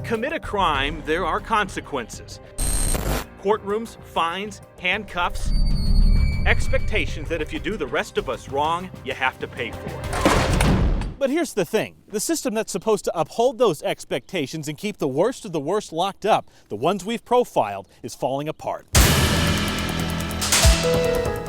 commit a crime, there are consequences. Courtrooms, fines, handcuffs, expectations that if you do the rest of us wrong, you have to pay for it. But here's the thing. The system that's supposed to uphold those expectations and keep the worst of the worst locked up, the ones we've profiled, is falling apart.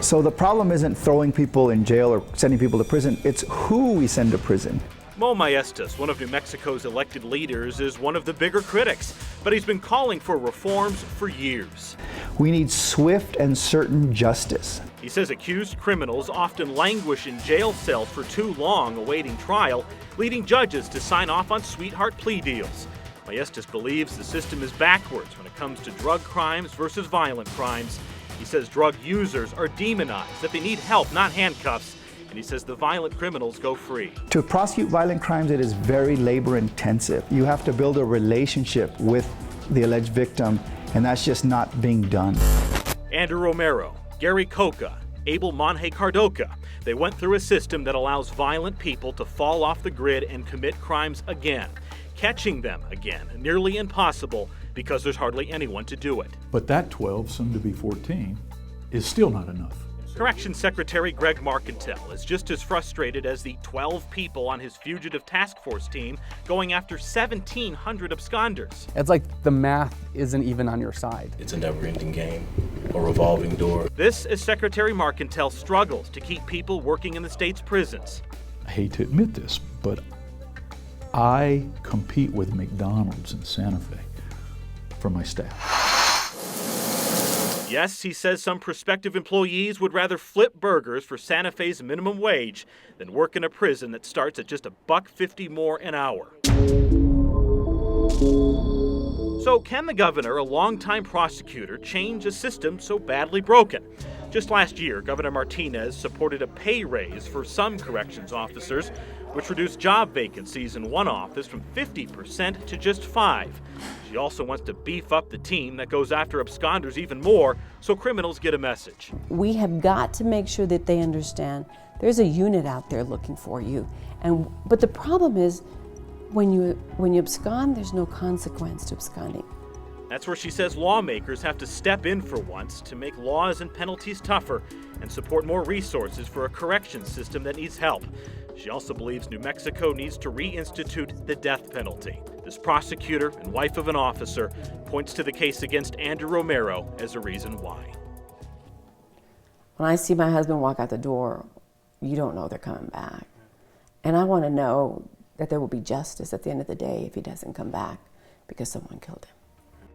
So the problem isn't throwing people in jail or sending people to prison, it's who we send to prison. Mo Maestas, one of New Mexico's elected leaders, is one of the bigger critics, but he's been calling for reforms for years. We need swift and certain justice. He says accused criminals often languish in jail cells for too long awaiting trial, leading judges to sign off on sweetheart plea deals. Maestas believes the system is backwards when it comes to drug crimes versus violent crimes. He says drug users are demonized, that they need help, not handcuffs. And he says the violent criminals go free. To prosecute violent crimes, it is very labor intensive. You have to build a relationship with the alleged victim, and that's just not being done. Andrew Romero, Gary Coca, Abel Monje Cardoca. They went through a system that allows violent people to fall off the grid and commit crimes again. Catching them again, nearly impossible because there's hardly anyone to do it. But that 12, soon to be 14, is still not enough. Corrections Secretary Greg Marcantel is just as frustrated as the 12 people on his fugitive task force team going after 1,700 absconders. It's like the math isn't even on your side. It's a never-ending game, a revolving door. This as Secretary Marcantel struggles to keep people working in the state's prisons. I hate to admit this, but I compete with McDonald's in Santa Fe for my staff. Yes, he says some prospective employees would rather flip burgers for Santa Fe's minimum wage than work in a prison that starts at just $1.50 more an hour. So can the governor, a longtime prosecutor, change a system so badly broken? Just last year, Governor Martinez supported a pay raise for some corrections officers, which reduced job vacancies in one office from 50% to just 5%. She also wants to beef up the team that goes after absconders even more so criminals get a message. We have got to make sure that they understand there's a unit out there looking for you. But the problem is when you abscond, there's no consequence to absconding. That's where she says lawmakers have to step in for once to make laws and penalties tougher and support more resources for a corrections system that needs help. She also believes New Mexico needs to reinstitute the death penalty. This prosecutor and wife of an officer points to the case against Andrew Romero as a reason why. When I see my husband walk out the door, you don't know they're coming back. And I want to know that there will be justice at the end of the day if he doesn't come back because someone killed him.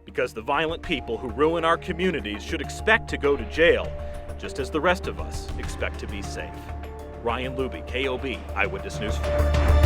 Because the violent people who ruin our communities should expect to go to jail, just as the rest of us expect to be safe. Ryan Luby, KOB, Eyewitness News 4.